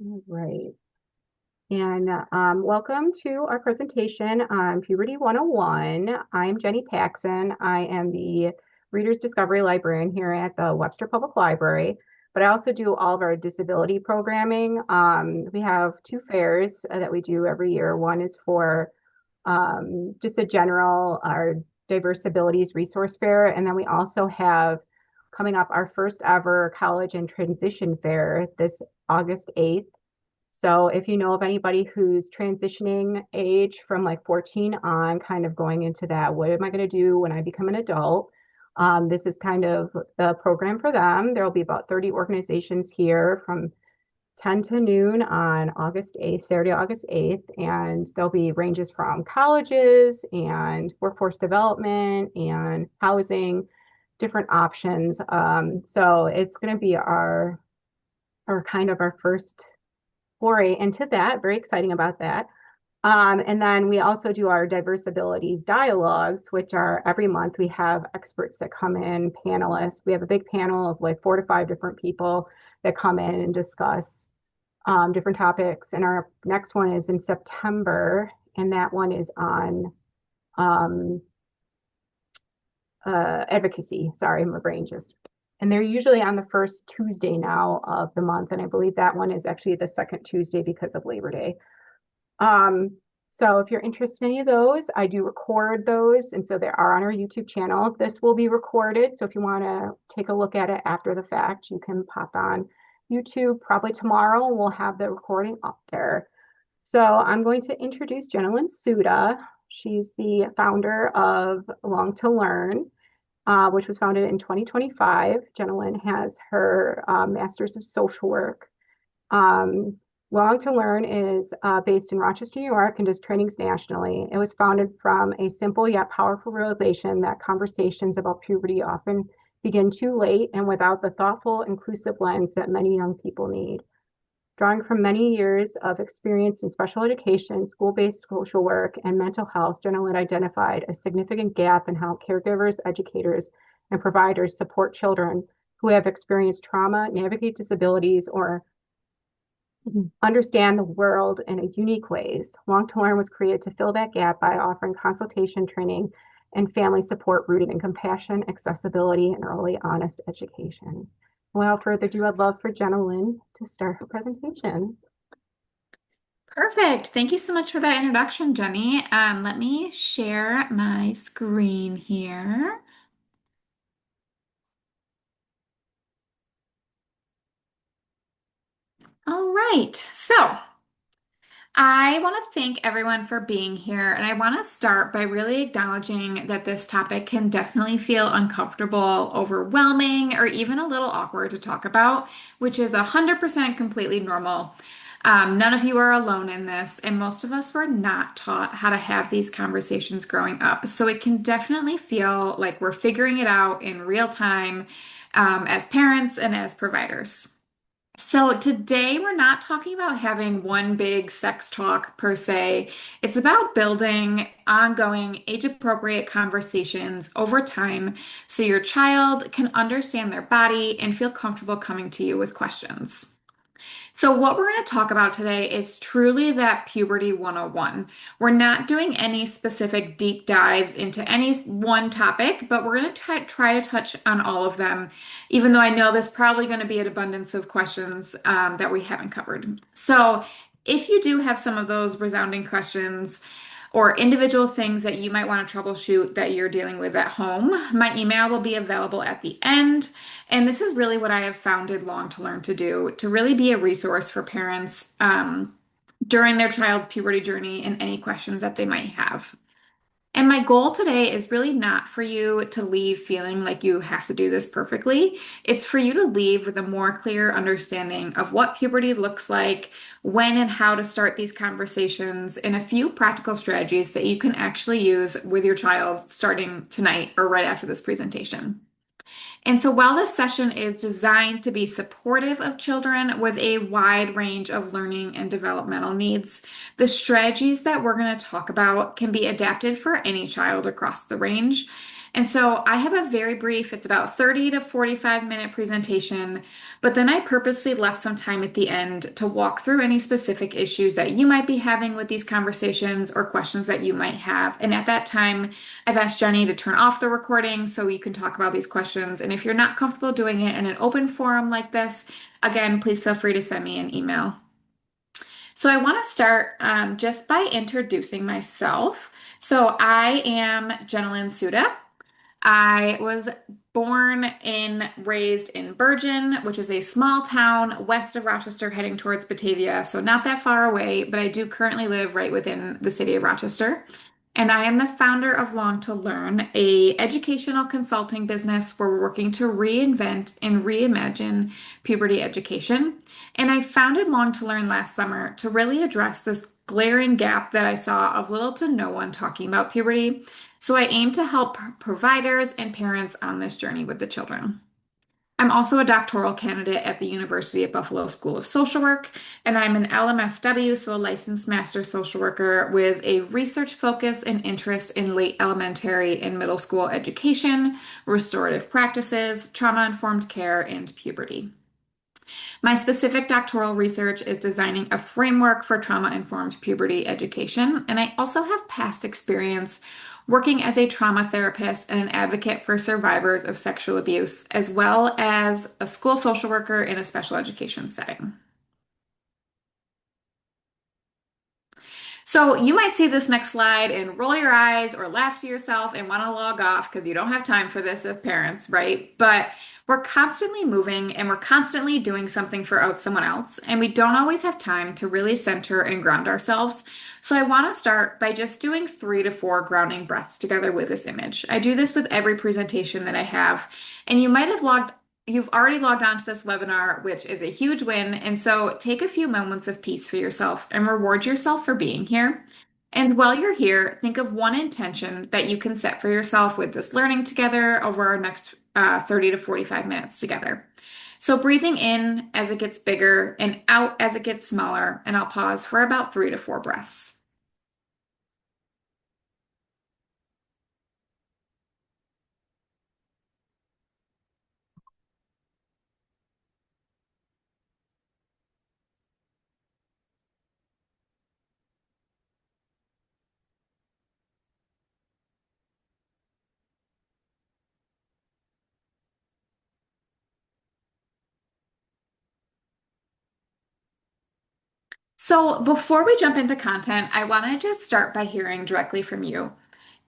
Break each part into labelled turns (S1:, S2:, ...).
S1: Right. And welcome to our presentation on Puberty 101. I'm Jenny Paxson. I am the Reader's Discovery Librarian here at the Webster Public Library, but I also do all of our disability programming. We have two fairs that we do every year. One is for just a general, our Diverse Abilities Resource Fair, and then we also have coming up our first ever College and Transition Fair this August 8th. So if you know of anybody who's transitioning age from like 14 on, kind of going into that, what am I going to do when I become an adult? This is kind of the program for them. There will be about 30 organizations here from 10 to noon on August 8th, Saturday, August 8th. And there'll be ranges from colleges and workforce development and housing, different options. So it's going to be our kind of our first foray into that. Very exciting about that. And then we also do our diverse abilities dialogues, which are every month we have experts that come in, panelists. We have a big panel of like 4 to 5 different people that come in and discuss different topics. And our next one is in September, and that one is on um, advocacy. Sorry, my brain just. And they're usually on the first Tuesday now of the month. And I believe that one is actually the second Tuesday because of Labor Day. So if you're interested in any of those, I do record those. And so they are on our YouTube channel. This will be recorded. So if you want to take a look at it after the fact, you can pop on YouTube probably tomorrow. We'll have the recording up there. So I'm going to introduce Jennalyn Suda. She's the founder of LongtoLearn, which was founded in 2025. Jennalyn has her Master's of Social Work. LongtoLearn is based in Rochester, New York, and does trainings nationally. It was founded from a simple yet powerful realization that conversations about puberty often begin too late and without the thoughtful, inclusive lens that many young people need. Drawing from many years of experience in special education, school-based social work, and mental health, Jennalyn identified a significant gap in how caregivers, educators, and providers support children who have experienced trauma, navigate disabilities, or understand the world in unique ways. LongtoLearn was created to fill that gap by offering consultation, training, and family support rooted in compassion, accessibility, and early, honest education. Without further ado, I'd love for Jennalyn to start her presentation.
S2: Perfect. Thank you so much for that introduction, Jenny. Let me share my screen here. All right. So I want to thank everyone for being here, and I want to start by really acknowledging that this topic can definitely feel uncomfortable, overwhelming, or even a little awkward to talk about, which is 100% completely normal. None of you are alone in this, and most of us were not taught how to have these conversations growing up. So it can definitely feel like we're figuring it out in real time, as parents and as providers. So today we're not talking about having one big sex talk per se. It's about building ongoing age-appropriate conversations over time so your child can understand their body and feel comfortable coming to you with questions. So, what we're going to talk about today is truly that Puberty 101. We're not doing any specific deep dives into any one topic, but we're going to try to touch on all of them, even though I know there's probably going to be an abundance of questions that we haven't covered. So, if you do have some of those resounding questions, or individual things that you might want to troubleshoot that you're dealing with at home, my email will be available at the end. And this is really what I have founded LongtoLearn to do, to really be a resource for parents during their child's puberty journey and any questions that they might have. And my goal today is really not for you to leave feeling like you have to do this perfectly. It's for you to leave with a more clear understanding of what puberty looks like, when and how to start these conversations, and a few practical strategies that you can actually use with your child starting tonight or right after this presentation. And so while this session is designed to be supportive of children with a wide range of learning and developmental needs, the strategies that we're going to talk about can be adapted for any child across the range. And so I have a very brief, it's about 30 to 45-minute presentation, but then I purposely left some time at the end to walk through any specific issues that you might be having with these conversations or questions that you might have. And at that time, I've asked Jenny to turn off the recording so you can talk about these questions. And if you're not comfortable doing it in an open forum like this, again, please feel free to send me an email. So I want to start just by introducing myself. So I am Jennalyn Suda. I was born and raised in Bergen, which is a small town west of Rochester heading towards Batavia, so not that far away, but I do currently live right within the city of Rochester. And I am the founder of LongtoLearn, a educational consulting business where we're working to reinvent and reimagine puberty education. And I founded LongtoLearn last summer to really address this glaring gap that I saw of little to no one talking about puberty. So I aim to help providers and parents on this journey with the children. I'm also a doctoral candidate at the University of Buffalo School of Social Work, and I'm an LMSW, so a licensed master social worker with a research focus and interest in late elementary and middle school education, restorative practices, trauma-informed care, and puberty. My specific doctoral research is designing a framework for trauma-informed puberty education, and I also have past experience working as a trauma therapist and an advocate for survivors of sexual abuse, as well as a school social worker in a special education setting. So you might see this next slide and roll your eyes or laugh to yourself and want to log off because you don't have time for this as parents, right? But we're constantly moving and we're constantly doing something for someone else, and we don't always have time to really center and ground ourselves. So I want to start by just doing 3 to 4 grounding breaths together with this image. I do this with every presentation that I have, and you've already logged on to this webinar, which is a huge win. And so take a few moments of peace for yourself and reward yourself for being here. And while you're here, think of one intention that you can set for yourself with this learning together over our next 30 to 45 minutes together. So breathing in as it gets bigger and out as it gets smaller, and I'll pause for about 3 to 4 breaths. So before we jump into content, I want to just start by hearing directly from you.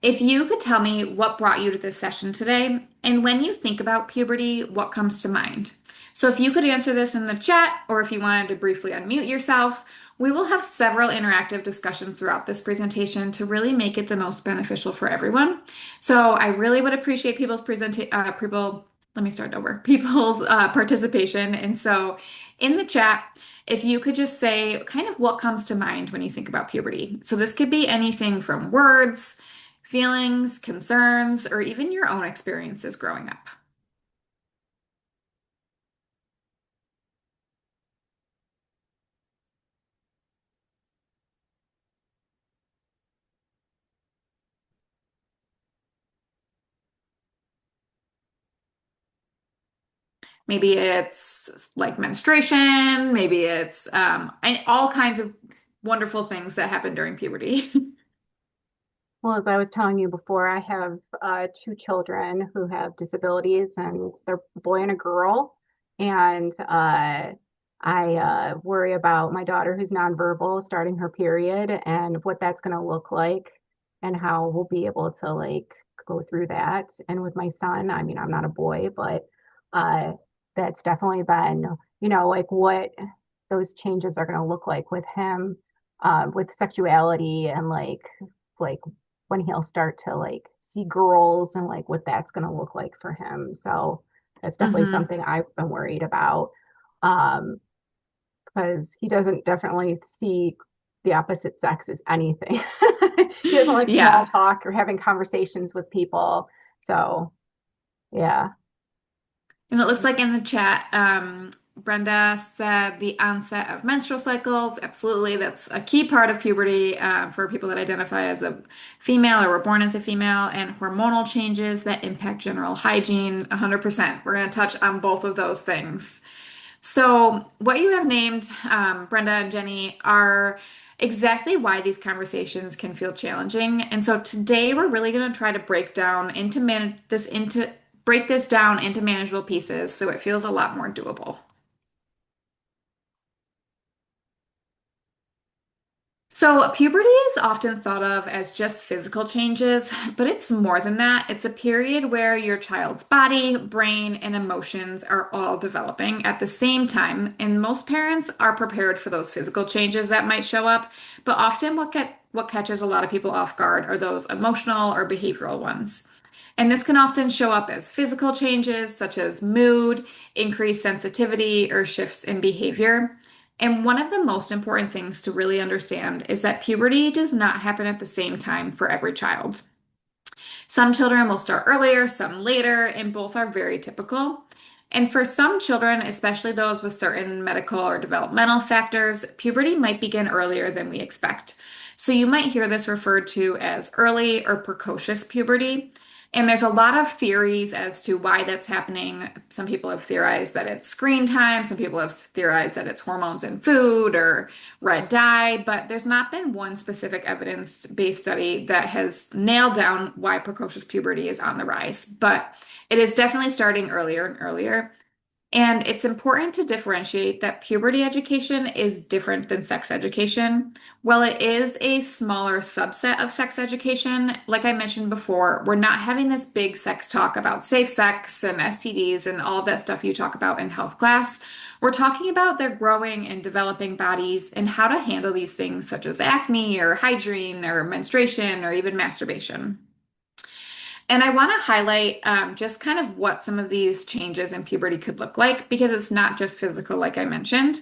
S2: If you could tell me what brought you to this session today, and when you think about puberty, what comes to mind? So if you could answer this in the chat, or if you wanted to briefly unmute yourself, we will have several interactive discussions throughout this presentation to really make it the most beneficial for everyone. So I really would appreciate let me start over, people's participation. And so in the chat, if you could just say kind of what comes to mind when you think about puberty. So this could be anything from words, feelings, concerns, or even your own experiences growing up. Maybe it's like menstruation, maybe it's and all kinds of wonderful things that happen during puberty.
S1: Well, as I was telling you before, I have two children who have disabilities, and they're a boy and a girl. And I worry about my daughter who's nonverbal starting her period and what that's going to look like and how we'll be able to like go through that. And with my son, I mean, I'm not a boy, but uh, that's definitely been, like what those changes are going to look like with him, with sexuality and like when he'll start to like see girls and like what that's going to look like for him. So that's definitely
S2: hmm
S1: something I've been worried about. Um, because he doesn't definitely see the opposite sex as anything. He doesn't like small
S2: Yeah.
S1: talk or having conversations with people. So yeah.
S2: And it looks like in the chat, Brenda said the onset of menstrual cycles. Absolutely, that's a key part of puberty for people that identify as a female or were born as a female, and hormonal changes that impact general hygiene. 100%. We're going to touch on both of those things. So, what you have named, Brenda and Jenny, are exactly why these conversations can feel challenging. And so today we're really going to try to break this down into manageable pieces so it feels a lot more doable. So, puberty is often thought of as just physical changes, but it's more than that. It's a period where your child's body, brain, and emotions are all developing at the same time, and most parents are prepared for those physical changes that might show up, but often what catches a lot of people off guard are those emotional or behavioral ones. And this can often show up as physical changes such as mood, increased sensitivity, or shifts in behavior. And one of the most important things to really understand is that puberty does not happen at the same time for every child. Some children will start earlier, some later, and both are very typical. And for some children, especially those with certain medical or developmental factors, puberty might begin earlier than we expect. So you might hear this referred to as early or precocious puberty. And there's a lot of theories as to why that's happening. Some people have theorized that it's screen time, some people have theorized that it's hormones in food or red dye, but there's not been one specific evidence-based study that has nailed down why precocious puberty is on the rise. But it is definitely starting earlier and earlier. And it's important to differentiate that puberty education is different than sex education. While it is a smaller subset of sex education, like I mentioned before, we're not having this big sex talk about safe sex and STDs and all that stuff you talk about in health class. We're talking about their growing and developing bodies and how to handle these things such as acne or hygiene or menstruation or even masturbation. And I want to highlight just kind of what some of these changes in puberty could look like because it's not just physical, like I mentioned.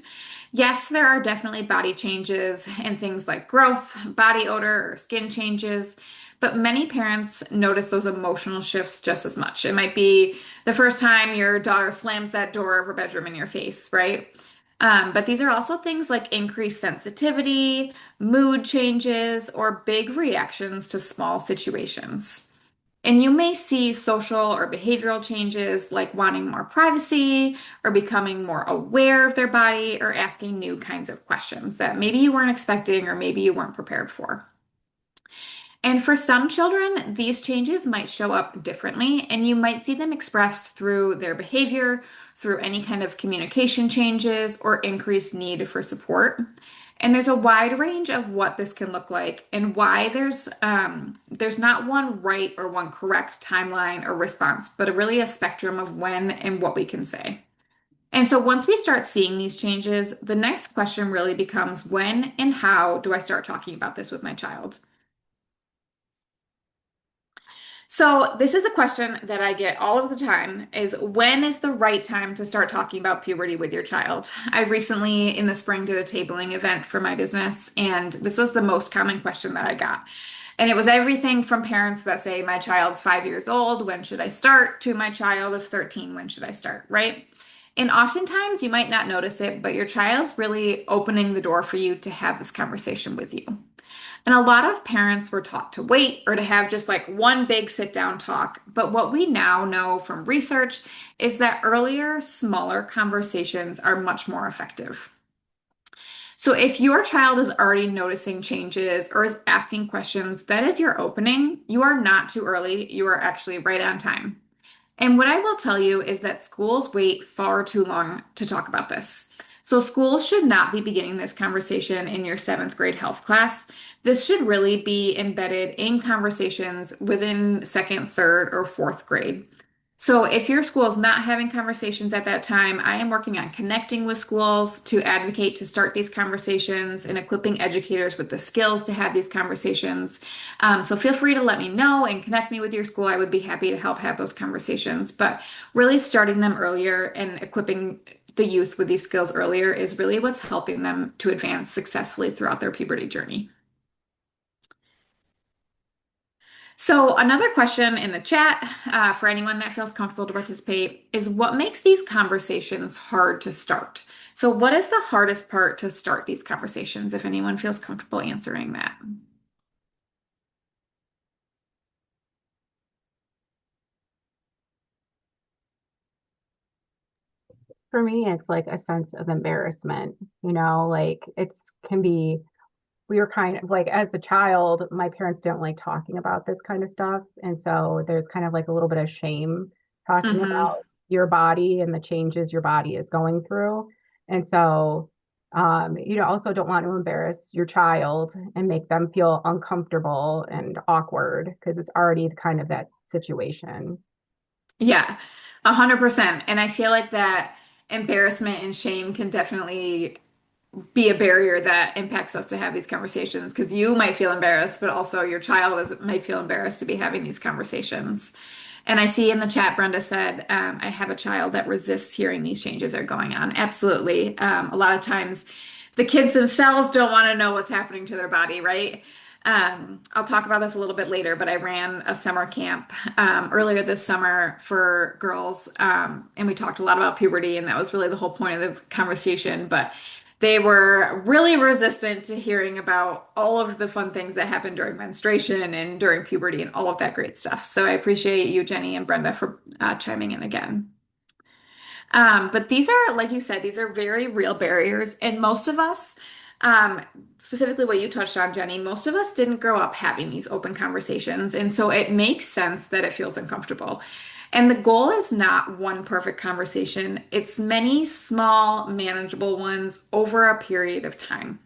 S2: Yes, there are definitely body changes and things like growth, body odor, or skin changes, but many parents notice those emotional shifts just as much. It might be the first time your daughter slams that door of her bedroom in your face, right? But these are also things like increased sensitivity, mood changes, or big reactions to small situations. And you may see social or behavioral changes like wanting more privacy or becoming more aware of their body or asking new kinds of questions that maybe you weren't expecting or maybe you weren't prepared for. And for some children, these changes might show up differently, and you might see them expressed through their behavior, through any kind of communication changes, or increased need for support. And there's a wide range of what this can look like, and why there's not one right or one correct timeline or response, but really a spectrum of when and what we can say. And so once we start seeing these changes, the next question really becomes when and how do I start talking about this with my child? So this is a question that I get all of the time is when is the right time to start talking about puberty with your child? I recently in the spring did a tabling event for my business and this was the most common question that I got. And it was everything from parents that say my child's 5 years old, when should I start? To my child is 13, when should I start? Right? And oftentimes you might not notice it, but your child's really opening the door for you to have this conversation with you. And a lot of parents were taught to wait or to have just like one big sit down talk. But what we now know from research is that earlier, smaller conversations are much more effective. So if your child is already noticing changes or is asking questions, that is your opening. You are not too early. You are actually right on time. And what I will tell you is that schools wait far too long to talk about this. So, schools should not be beginning this conversation in your seventh grade health class. This should really be embedded in conversations within second, third, or fourth grade. So, if your school is not having conversations at that time, I am working on connecting with schools to advocate to start these conversations and equipping educators with the skills to have these conversations. So, feel free to let me know and connect me with your school. I would be happy to help have those conversations. But really, starting them earlier and equipping the youth with these skills earlier is really what's helping them to advance successfully throughout their puberty journey. So, another question in the chat for anyone that feels comfortable to participate is what makes these conversations hard to start? So, what is the hardest part to start these conversations, if anyone feels comfortable answering that?
S1: For me, it's like a sense of embarrassment, like it's can be we were kind of like as a child, my parents don't like talking about this kind of stuff. And so there's kind of like a little bit of shame talking
S2: Hmm.
S1: about your body and the changes your body is going through. And so you also don't want to embarrass your child and make them feel uncomfortable and awkward because it's already kind of that situation.
S2: Yeah, 100%. And I feel like that embarrassment and shame can definitely be a barrier that impacts us to have these conversations because you might feel embarrassed, but also your child might feel embarrassed to be having these conversations. And I see in the chat, Brenda said, I have a child that resists hearing these changes are going on. Absolutely. A lot of times the kids themselves don't want to know what's happening to their body, right? I'll talk about this a little bit later, but I ran a summer camp earlier this summer for girls, and we talked a lot about puberty, and that was really the whole point of the conversation. But they were really resistant to hearing about all of the fun things that happen during menstruation and during puberty and all of that great stuff. So I appreciate you, Jenny and Brenda, for chiming in again. But these are, like you said, these are very real barriers. And most of us, um, specifically what you touched on, Jenny, most of us didn't grow up having these open conversations. And so it makes sense that it feels uncomfortable. And the goal is not one perfect conversation, it's many small, manageable ones over a period of time.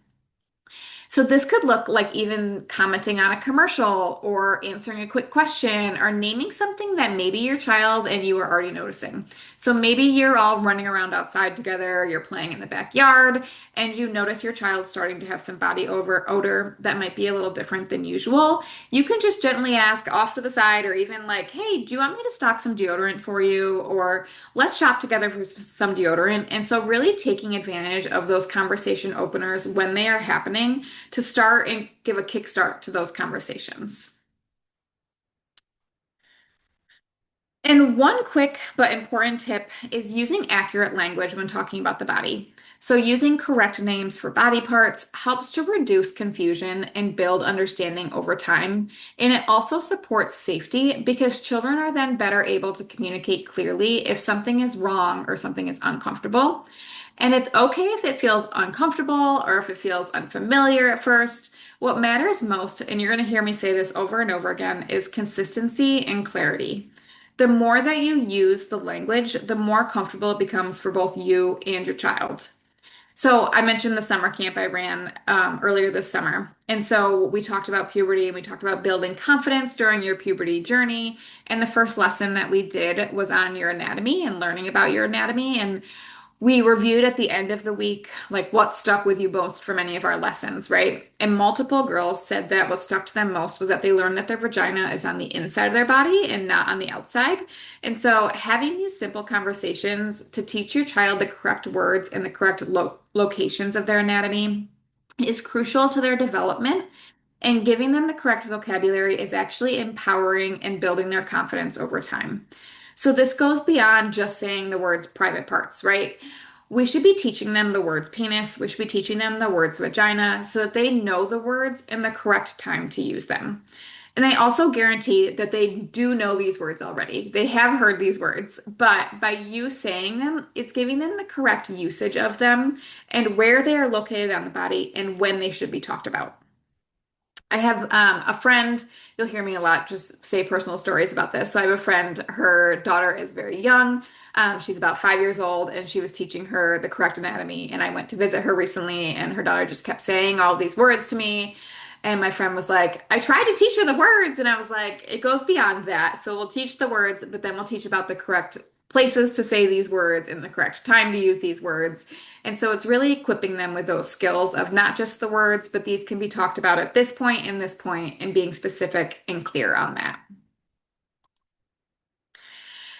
S2: So this could look like even commenting on a commercial or answering a quick question or naming something that maybe your child and you are already noticing. So maybe you're all running around outside together, you're playing in the backyard, and you notice your child starting to have some body odor that might be a little different than usual. You can just gently ask off to the side or even like, "Hey, do you want me to stock some deodorant for you?" Or let's shop together for some deodorant. And so really taking advantage of those conversation openers when they are happening to start and give a kickstart to those conversations. And one quick but important tip is using accurate language when talking about the body. So, using correct names for body parts helps to reduce confusion and build understanding over time. And it also supports safety because children are then better able to communicate clearly if something is wrong or something is uncomfortable. And it's okay if it feels uncomfortable or if it feels unfamiliar at first. What matters most, and you're going to hear me say this over and over again, is consistency and clarity. The more that you use the language, the more comfortable it becomes for both you and your child. So I mentioned the summer camp I ran earlier this summer. And so we talked about puberty and we talked about building confidence during your puberty journey. And the first lesson that we did was on your anatomy and learning about your anatomy. And we reviewed at the end of the week, like what stuck with you most from any of our lessons, right? And multiple girls said that what stuck to them most was that they learned that their vagina is on the inside of their body and not on the outside. And so, having these simple conversations to teach your child the correct words and the correct locations of their anatomy is crucial to their development. And giving them the correct vocabulary is actually empowering and building their confidence over time. So, this goes beyond just saying the words private parts, right? We should be teaching them the words penis. We should be teaching them the words vagina so that they know the words and the correct time to use them. And I also guarantee that they do know these words already. They have heard these words, but by you saying them, it's giving them the correct usage of them and where they are located on the body and when they should be talked about. I have a friend, you'll hear me a lot just say personal stories about this. So I have a friend, her daughter is very young. She's about 5 years old, and she was teaching her the correct anatomy. And I went to visit her recently, and her daughter just kept saying all these words to me. And my friend was like, I tried to teach her the words. And I was like, it goes beyond that. So we'll teach the words, but then we'll teach about the correct places to say these words and the correct time to use these words. And so it's really equipping them with those skills of not just the words, but these can be talked about at this point and this point, and being specific and clear on that.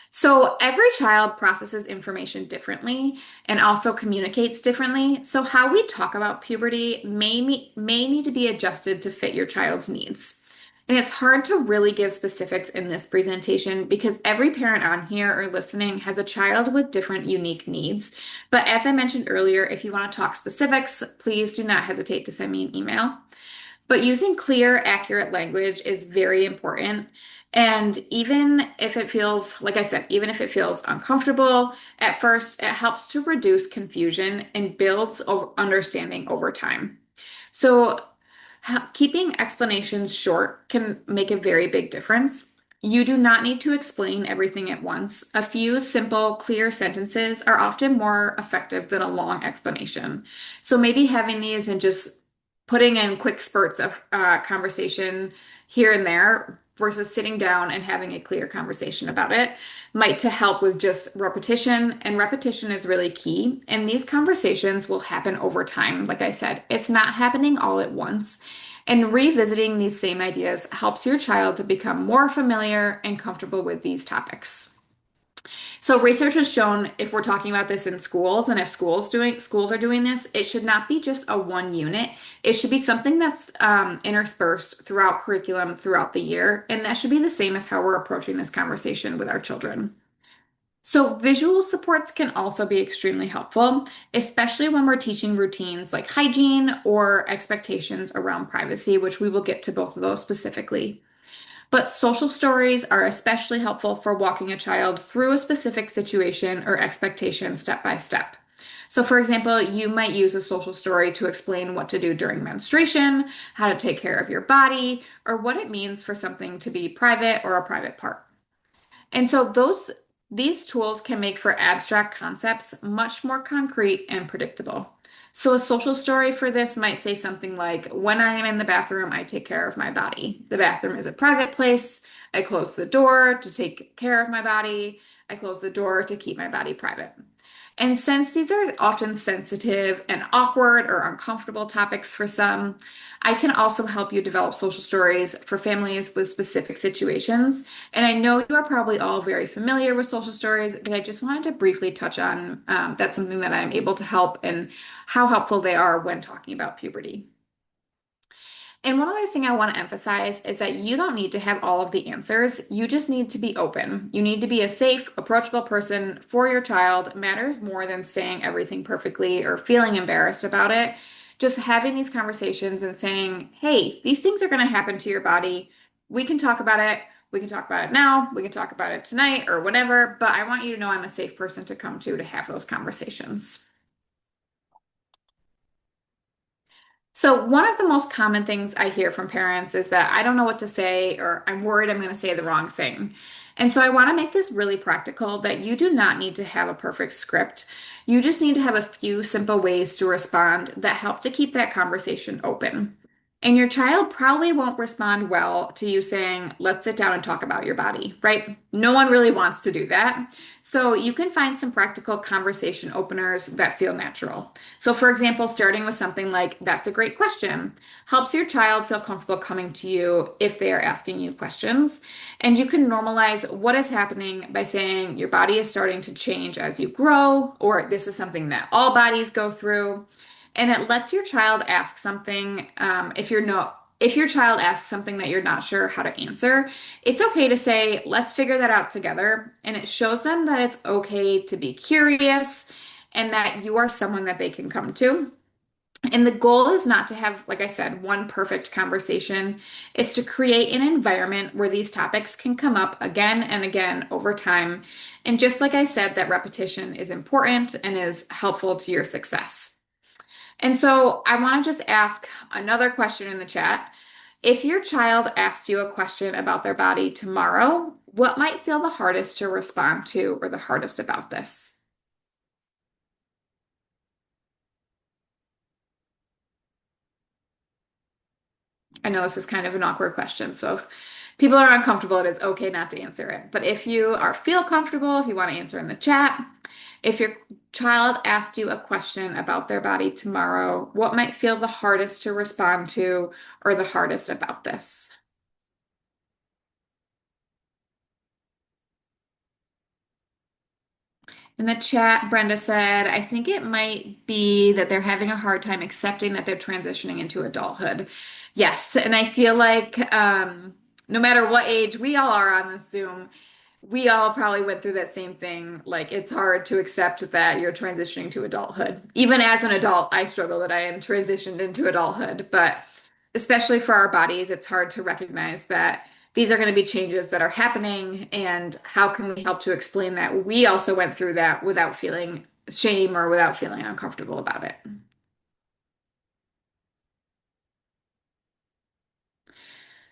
S2: So every child processes information differently and also communicates differently. So how we talk about puberty may need to be adjusted to fit your child's needs. And it's hard to really give specifics in this presentation because every parent on here or listening has a child with different unique needs. But as I mentioned earlier, if you want to talk specifics, please do not hesitate to send me an email. But using clear, accurate language is very important. And even if it feels, like I said, even if it feels uncomfortable at first, it helps to reduce confusion and builds understanding over time. So, keeping explanations short can make a very big difference. You do not need to explain everything at once. A few simple, clear sentences are often more effective than a long explanation. So maybe having these and just putting in quick spurts of conversation here and there versus sitting down and having a clear conversation about it might to help with just repetition, and repetition is really key, and these conversations will happen over time. Like I said, it's not happening all at once, and revisiting these same ideas helps your child to become more familiar and comfortable with these topics. So research has shown if we're talking about this in schools and if schools are doing this, it should not be just a one unit. It should be something that's interspersed throughout curriculum throughout the year, and that should be the same as how we're approaching this conversation with our children. So visual supports can also be extremely helpful, especially when we're teaching routines like hygiene or expectations around privacy, which we will get to both of those specifically. But social stories are especially helpful for walking a child through a specific situation or expectation step by step. So, for example, you might use a social story to explain what to do during menstruation, how to take care of your body, or what it means for something to be private or a private part. And so these tools can make for abstract concepts much more concrete and predictable. So a social story for this might say something like, when I am in the bathroom, I take care of my body. The bathroom is a private place. I close the door to take care of my body. I close the door to keep my body private. And since these are often sensitive and awkward or uncomfortable topics for some, I can also help you develop social stories for families with specific situations. And I know you are probably all very familiar with social stories, but I just wanted to briefly touch on that's something that I'm able to help and how helpful they are when talking about puberty. And one other thing I want to emphasize is that you don't need to have all of the answers. You just need to be open. You need to be a safe, approachable person for your child. It matters more than saying everything perfectly or feeling embarrassed about it. Just having these conversations and saying, hey, these things are going to happen to your body. We can talk about it. We can talk about it now. We can talk about it tonight or whenever. But I want you to know I'm a safe person to come to have those conversations. So, one of the most common things I hear from parents is that I don't know what to say, or I'm worried I'm going to say the wrong thing. And so, I want to make this really practical that you do not need to have a perfect script. You just need to have a few simple ways to respond that help to keep that conversation open. And your child probably won't respond well to you saying, let's sit down and talk about your body, right? No one really wants to do that. So, you can find some practical conversation openers that feel natural. So, for example, starting with something like, that's a great question, helps your child feel comfortable coming to you if they are asking you questions. And you can normalize what is happening by saying, your body is starting to change as you grow, or this is something that all bodies go through. And it lets your child ask something if your child asks something that you're not sure how to answer, it's okay to say, let's figure that out together. And it shows them that it's okay to be curious and that you are someone that they can come to. And the goal is not to have, like I said, one perfect conversation. It's to create an environment where these topics can come up again and again over time. And just like I said, that repetition is important and is helpful to your success. And so I want to just ask another question in the chat. If your child asked you a question about their body tomorrow, what might feel the hardest to respond to or the hardest about this? I know this is kind of an awkward question, so if people are uncomfortable, it is okay not to answer it. But if you are feel comfortable, if you want to answer in the chat, if your child asked you a question about their body tomorrow, what might feel the hardest to respond to or the hardest about this? In the chat, Brenda said, I think it might be that they're having a hard time accepting that they're transitioning into adulthood. Yes, and I feel like no matter what age we all are on this Zoom, we all probably went through that same thing. Like it's hard to accept that you're transitioning to adulthood. Even as an adult, I struggle that I am transitioned into adulthood, but especially for our bodies, it's hard to recognize that these are going to be changes that are happening and how can we help to explain that we also went through that without feeling shame or without feeling uncomfortable about it.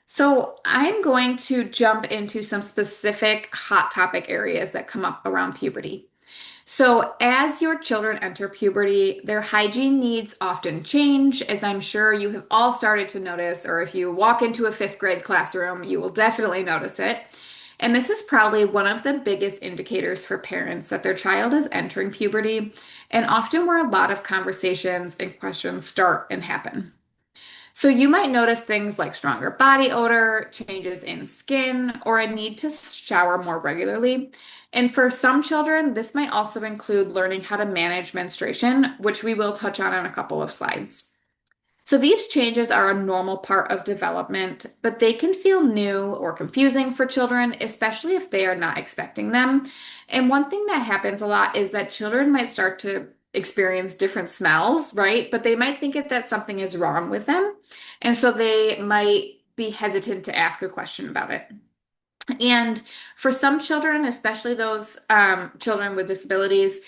S2: So, I'm going to jump into some specific hot topic areas that come up around puberty. So, as your children enter puberty, their hygiene needs often change, as I'm sure you have all started to notice, or if you walk into a fifth grade classroom, you will definitely notice it. And this is probably one of the biggest indicators for parents that their child is entering puberty, and often where a lot of conversations and questions start and happen. So you might notice things like stronger body odor, changes in skin, or a need to shower more regularly. And for some children, this might also include learning how to manage menstruation, which we will touch on in a couple of slides. So these changes are a normal part of development, but they can feel new or confusing for children, especially if they are not expecting them. And one thing that happens a lot is that children might start to experience different smells, right? But they might think that something is wrong with them. And so they might be hesitant to ask a question about it. And for some children, especially those children with disabilities,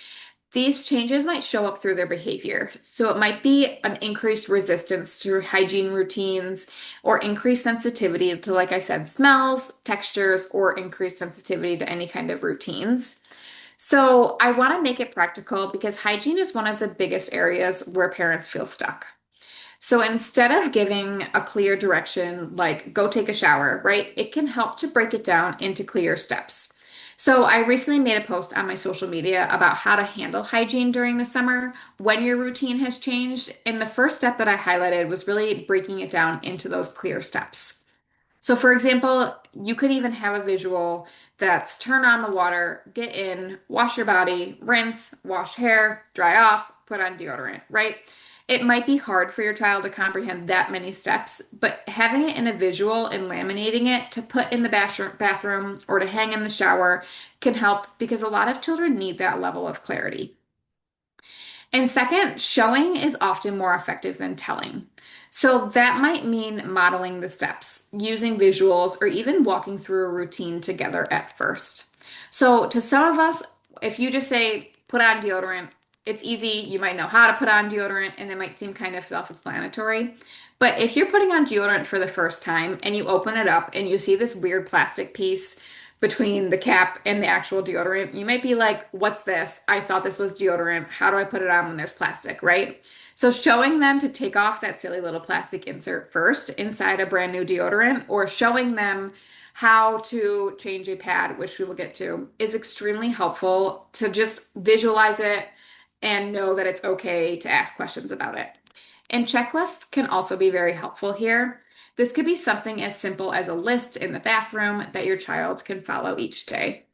S2: these changes might show up through their behavior. So it might be an increased resistance to hygiene routines or increased sensitivity to, like I said, smells, textures, or increased sensitivity to any kind of routines. So I want to make it practical because hygiene is one of the biggest areas where parents feel stuck. So instead of giving a clear direction, like go take a shower, right? It can help to break it down into clear steps. So I recently made a post on my social media about how to handle hygiene during the summer when your routine has changed. And the first step that I highlighted was really breaking it down into those clear steps. So, for example, you could even have a visual that's turn on the water, get in, wash your body, rinse, wash hair, dry off, put on deodorant, right? It might be hard for your child to comprehend that many steps, but having it in a visual and laminating it to put in the bathroom or to hang in the shower can help because a lot of children need that level of clarity. And second, showing is often more effective than telling. So that might mean modeling the steps, using visuals, or even walking through a routine together at first. So to some of us, if you just say, put on deodorant, it's easy. You might know how to put on deodorant, and it might seem kind of self-explanatory. But if you're putting on deodorant for the first time and you open it up and you see this weird plastic piece between the cap and the actual deodorant, you might be like, what's this? I thought this was deodorant. How do I put it on when there's plastic, right? So showing them to take off that silly little plastic insert first inside a brand new deodorant or showing them how to change a pad, which we will get to, is extremely helpful to just visualize it and know that it's okay to ask questions about it. And checklists can also be very helpful here. This could be something as simple as a list in the bathroom that your child can follow each day.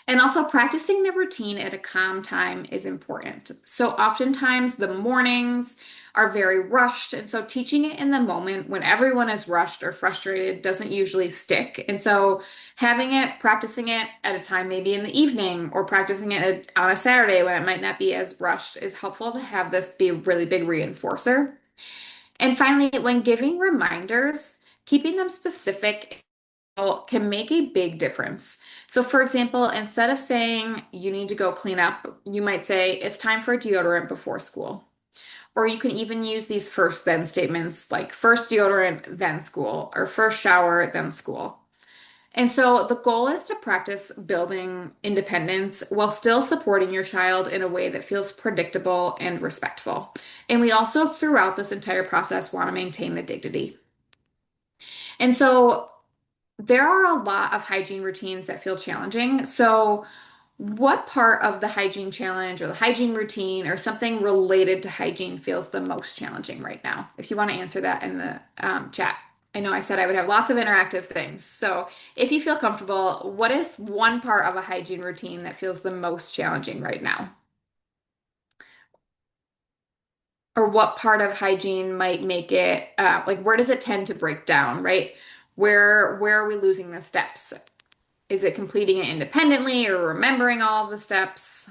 S2: And also, practicing the routine at a calm time is important. So, oftentimes, the mornings are very rushed. And so, teaching it in the moment when everyone is rushed or frustrated doesn't usually stick. And so, having it, practicing it at a time maybe in the evening or practicing it on a Saturday when it might not be as rushed is helpful to have this be a really big reinforcer. And finally, when giving reminders, keeping them specific can make a big difference. So, for example, instead of saying you need to go clean up, you might say it's time for deodorant before school. Or you can even use these first then statements like first deodorant, then school, or first shower, then school. And so the goal is to practice building independence while still supporting your child in a way that feels predictable and respectful. And we also, throughout this entire process, want to maintain the dignity. And so there are a lot of hygiene routines that feel challenging. So, what part of the hygiene challenge or the hygiene routine or something related to hygiene feels the most challenging right now? If you want to answer that in the chat. I know I said I would have lots of interactive things. So, if you feel comfortable, what is one part of a hygiene routine that feels the most challenging right now? or what part of hygiene might make it like where does it tend to break down, right? Where are we losing the steps? Is it completing it independently or remembering all of the steps?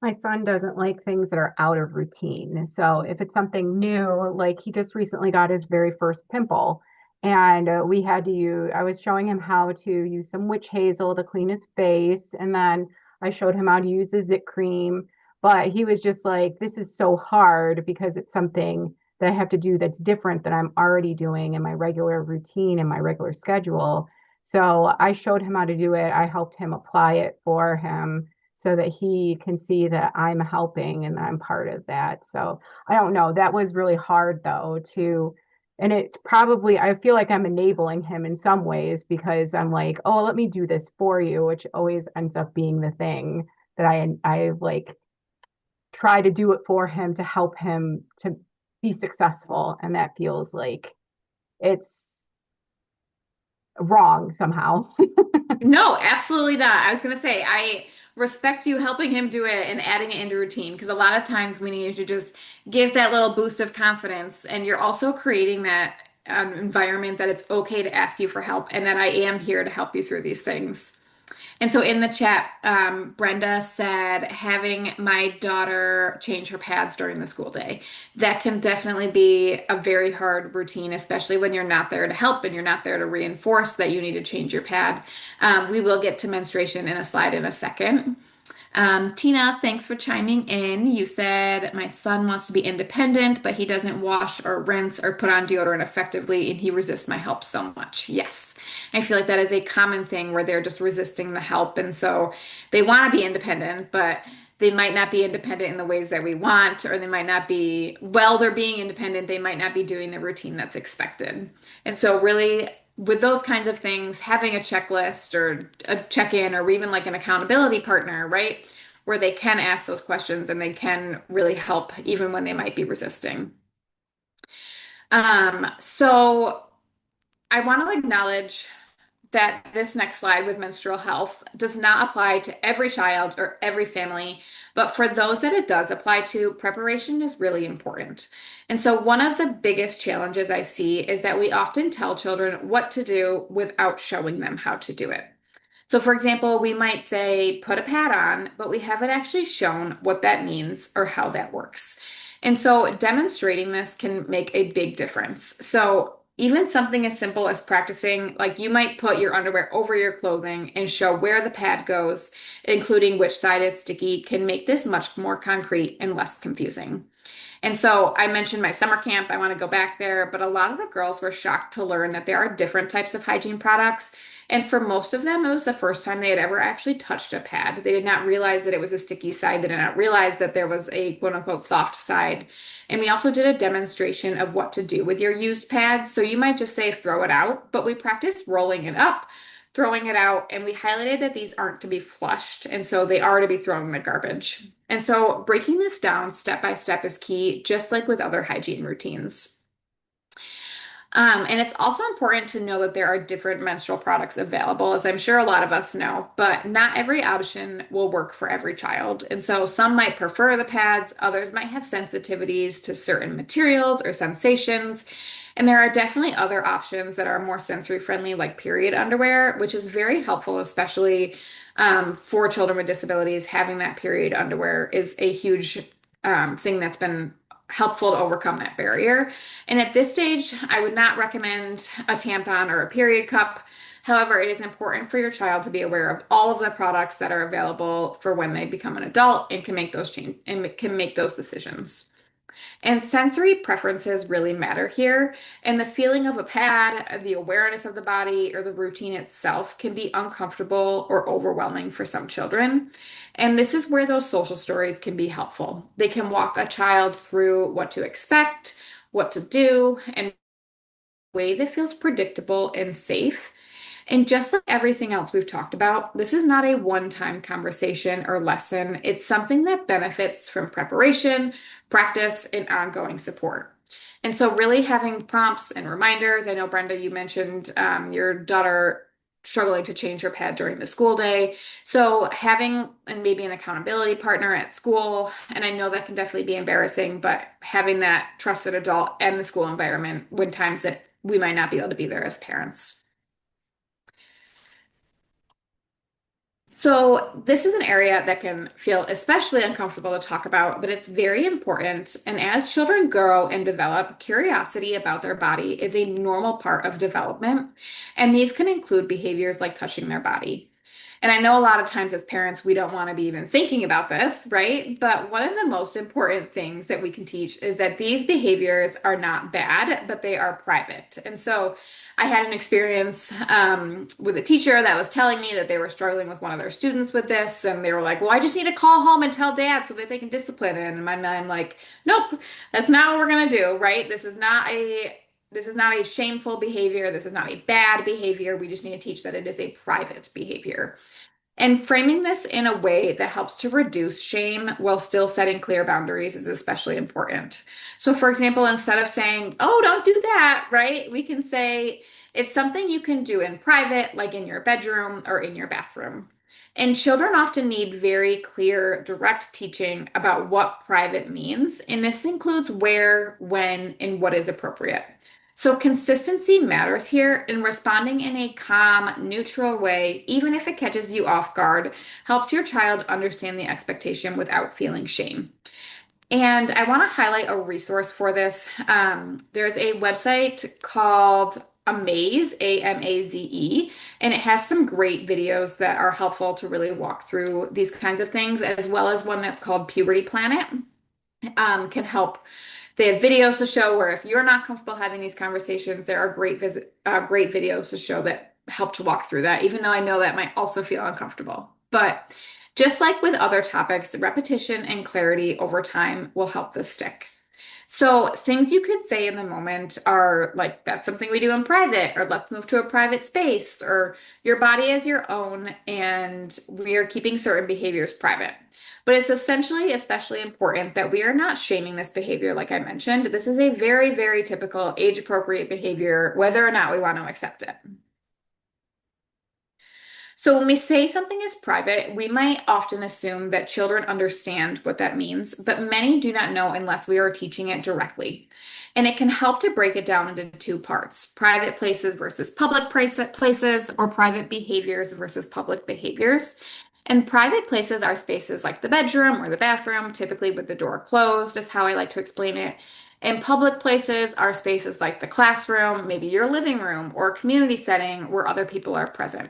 S1: My son doesn't like things that are out of routine. So if it's something new, like he just recently got his very first pimple, and we had to use, I was showing him how to use some witch hazel to clean his face, and then I showed him how to use the zit cream. But he was just like, this is so hard because it's something that I have to do that's different than I'm already doing in my regular routine and my regular schedule. So I showed him how to do it. I helped him apply it for him so that he can see that I'm helping and that I'm part of that. So I don't know. That was really hard though to, and it probably, I feel like I'm enabling him in some ways because I'm like, oh, let me do this for you, which always ends up being the thing that I like try to do it for him to help him to be successful. And that feels like it's wrong somehow.
S2: No, absolutely not. I was going to say, I respect you helping him do it and adding it into routine because a lot of times we need to just give that little boost of confidence. And you're also creating that environment that it's okay to ask you for help and that I am here to help you through these things. And so in the chat, Brenda said having my daughter change her pads during the school day. That can definitely be a very hard routine, especially when you're not there to help and you're not there to reinforce that you need to change your pad. We will get to menstruation in a slide in a second. Tina, thanks for chiming in. You said my son wants to be independent, but he doesn't wash or rinse or put on deodorant effectively, and he resists my help so much. Yes, I feel like that is a common thing where they're just resisting the help. And so they want to be independent, but they might not be independent in the ways that we want, or they might not be, well, they're being independent, they might not be doing the routine that's expected. And so, really, with those kinds of things, having a checklist or a check-in or even like an accountability partner, right? Where they can ask those questions and they can really help even when they might be resisting. So I want to acknowledge that this next slide with menstrual health does not apply to every child or every family, but for those that it does apply to, preparation is really important. And so, one of the biggest challenges I see is that we often tell children what to do without showing them how to do it. So, for example, we might say, put a pad on, but we haven't actually shown what that means or how that works. And so, demonstrating this can make a big difference. So, even something as simple as practicing, like you might put your underwear over your clothing and show where the pad goes, including which side is sticky, can make this much more concrete and less confusing. And so I mentioned my summer camp. I want to go back there, but a lot of the girls were shocked to learn that there are different types of hygiene products. And for most of them, it was the first time they had ever actually touched a pad. They did not realize that it was a sticky side. They did not realize that there was a quote unquote soft side. And we also did a demonstration of what to do with your used pads. So you might just say throw it out, but we practiced rolling it up, throwing it out, and we highlighted that these aren't to be flushed, and so they are to be thrown in the garbage. And so breaking this down step by step is key, just like with other hygiene routines. And it's also important to know that there are different menstrual products available, as I'm sure a lot of us know, but not every option will work for every child. And so some might prefer the pads, others might have sensitivities to certain materials or sensations. And there are definitely other options that are more sensory friendly, like period underwear, which is very helpful, especially for children with disabilities. Having that period underwear is a huge thing that's been helpful to overcome that barrier. And at this stage, I would not recommend a tampon or a period cup. However, it is important for your child to be aware of all of the products that are available for when they become an adult and can make those change and can make those decisions. And sensory preferences really matter here. And the feeling of a pad, the awareness of the body, or the routine itself can be uncomfortable or overwhelming for some children. And this is where those social stories can be helpful. They can walk a child through what to expect, what to do, and a way that feels predictable and safe. And just like everything else we've talked about, this is not a one-time conversation or lesson. It's something that benefits from preparation, practice, and ongoing support. And so, really having prompts and reminders. I know, Brenda, you mentioned your daughter. struggling to change her pad during the school day. So having and maybe an accountability partner at school, and I know that can definitely be embarrassing, but having that trusted adult and the school environment when times that we might not be able to be there as parents. So, this is an area that can feel especially uncomfortable to talk about, but it's very important. And as children grow and develop, curiosity about their body is a normal part of development. And these can include behaviors like touching their body. And I know a lot of times as parents, we don't want to be even thinking about this, right? But one of the most important things that we can teach is that these behaviors are not bad, but they are private. And so I had an experience with a teacher that was telling me that they were struggling with one of their students with this. And they were like, well, I just need to call home and tell dad so that they can discipline him. And I'm like, nope, that's not what we're going to do, right? This is not a shameful behavior. This is not a bad behavior. We just need to teach that it is a private behavior. And framing this in a way that helps to reduce shame while still setting clear boundaries is especially important. So, for example, instead of saying, oh, don't do that, right? We can say it's something you can do in private, like in your bedroom or in your bathroom. And children often need very clear, direct teaching about what private means. And this includes where, when, and what is appropriate. So consistency matters here, and responding in a calm, neutral way, even if it catches you off guard, helps your child understand the expectation without feeling shame. And I want to highlight a resource for this. There's a website called Amaze, Amaze, and it has some great videos that are helpful to really walk through these kinds of things, as well as one that's called Puberty Planet. Can help. They have videos to show where if you're not comfortable having these conversations, there are great videos to show that help to walk through that, even though I know that might also feel uncomfortable. But just like with other topics, repetition and clarity over time will help this stick. So things you could say in the moment are like, that's something we do in private, or let's move to a private space, or your body is your own, and we are keeping certain behaviors private. But it's essentially especially important that we are not shaming this behavior, like I mentioned. This is a very, very typical age-appropriate behavior, whether or not we want to accept it. So when we say something is private, we might often assume that children understand what that means, but many do not know unless we are teaching it directly. And it can help to break it down into two parts: private places versus public places, or private behaviors versus public behaviors. And private places are spaces like the bedroom or the bathroom, typically with the door closed, is how I like to explain it. And public places are spaces like the classroom, maybe your living room, or a community setting where other people are present.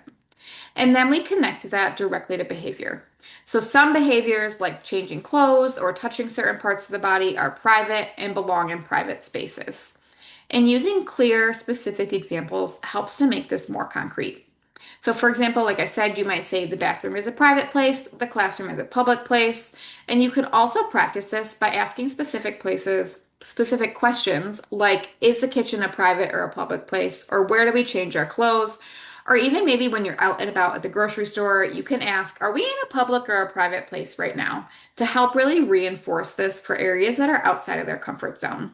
S2: And then we connect that directly to behavior. So some behaviors like changing clothes or touching certain parts of the body are private and belong in private spaces. And using clear, specific examples helps to make this more concrete. So, for example, like I said, you might say the bathroom is a private place, the classroom is a public place. And you could also practice this by asking specific questions like, is the kitchen a private or a public place? Or where do we change our clothes? Or even maybe when you're out and about at the grocery store, you can ask, are we in a public or a private place right now? To help really reinforce this for areas that are outside of their comfort zone.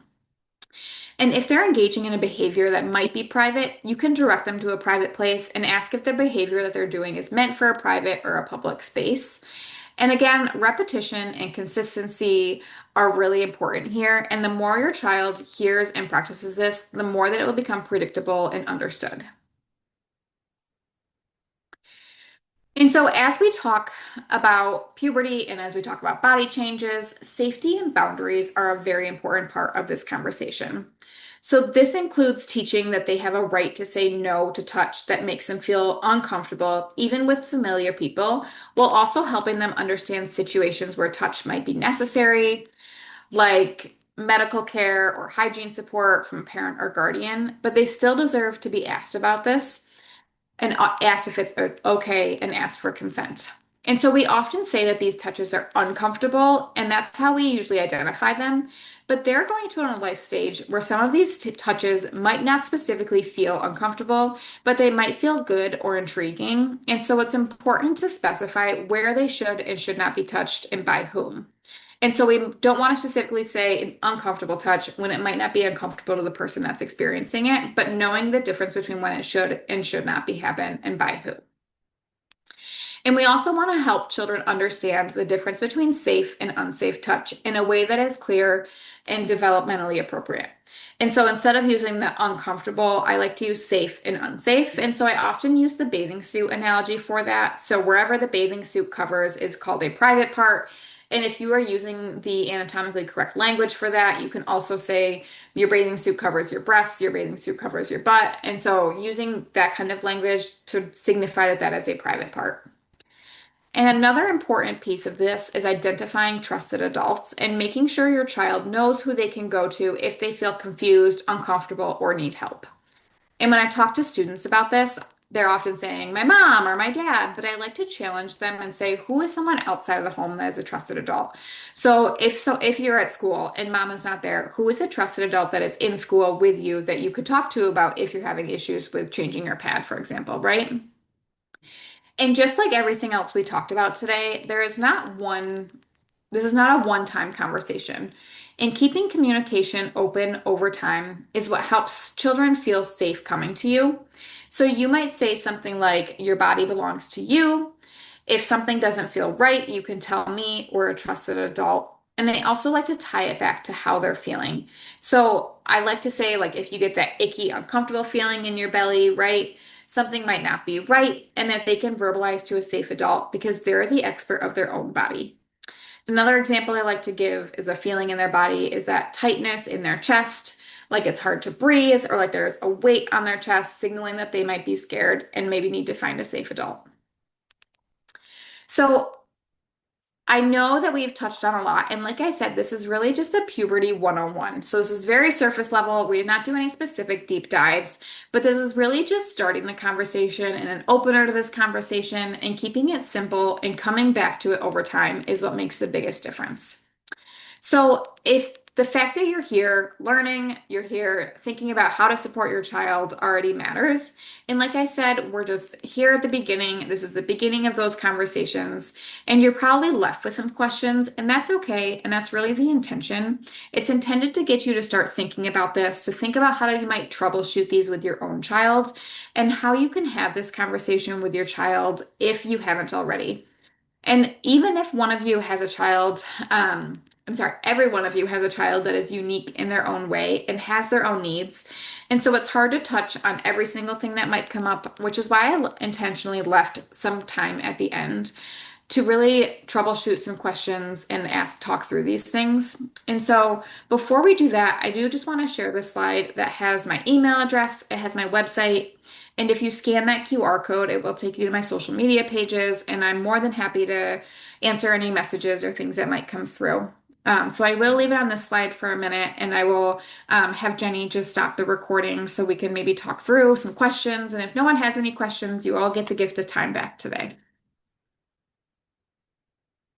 S2: And if they're engaging in a behavior that might be private, you can direct them to a private place and ask if the behavior that they're doing is meant for a private or a public space. And again, repetition and consistency are really important here. And the more your child hears and practices this, the more that it will become predictable and understood. And so, as we talk about puberty and as we talk about body changes, safety and boundaries are a very important part of this conversation. So, this includes teaching that they have a right to say no to touch that makes them feel uncomfortable, even with familiar people, while also helping them understand situations where touch might be necessary, like medical care or hygiene support from a parent or guardian, but they still deserve to be asked about this and asked if it's okay and asked for consent. And so we often say that these touches are uncomfortable, and that's how we usually identify them. But they're going to a life stage where some of these touches might not specifically feel uncomfortable, but they might feel good or intriguing. And so it's important to specify where they should and should not be touched and by whom. And so we don't want to specifically say an uncomfortable touch when it might not be uncomfortable to the person that's experiencing it, but knowing the difference between when it should and should not be happen and by who. And we also want to help children understand the difference between safe and unsafe touch in a way that is clear and developmentally appropriate. And so instead of using the uncomfortable, I like to use safe and unsafe. And so I often use the bathing suit analogy for that. So wherever the bathing suit covers is called a private part. And if you are using the anatomically correct language for that, you can also say your bathing suit covers your breasts, your bathing suit covers your butt. And so using that kind of language to signify that that is a private part. And another important piece of this is identifying trusted adults and making sure your child knows who they can go to if they feel confused, uncomfortable, or need help. And when I talk to students about this, they're often saying, my mom or my dad, but I like to challenge them and say, who is someone outside of the home that is a trusted adult? So if you're at school and mom is not there, who is a trusted adult that is in school with you that you could talk to about if you're having issues with changing your pad, for example, right? And just like everything else we talked about today, this is not a one-time conversation. And keeping communication open over time is what helps children feel safe coming to you. So you might say something like, your body belongs to you. If something doesn't feel right, you can tell me or a trusted adult. And they also like to tie it back to how they're feeling. So I like to say, like, if you get that icky, uncomfortable feeling in your belly, right? Something might not be right, and that they can verbalize to a safe adult because they're the expert of their own body. Another example I like to give is a feeling in their body is that tightness in their chest, like it's hard to breathe, or like there's a weight on their chest, signaling that they might be scared and maybe need to find a safe adult. So I know that we've touched on a lot, and like I said, this is really just a puberty 101. So this is very surface level. We did not do any specific deep dives, but this is really just starting the conversation and an opener to this conversation, and keeping it simple and coming back to it over time is what makes the biggest difference. So, if the fact that you're here learning, you're here thinking about how to support your child already matters. And like I said, we're just here at the beginning. This is the beginning of those conversations. And you're probably left with some questions, and that's okay. And that's really the intention. It's intended to get you to start thinking about this, to think about how you might troubleshoot these with your own child, and how you can have this conversation with your child if you haven't already. And even if one of you has a child, I'm sorry, every one of you has a child that is unique in their own way and has their own needs. And so it's hard to touch on every single thing that might come up, which is why I intentionally left some time at the end to really troubleshoot some questions and talk through these things. And so before we do that, I do just want to share this slide that has my email address, it has my website, and if you scan that QR code, it will take you to my social media pages, and I'm more than happy to answer any messages or things that might come through. So I will leave it on this slide for a minute, and I will have Jenny just stop the recording so we can maybe talk through some questions. And if no one has any questions, you all get the gift of time back today.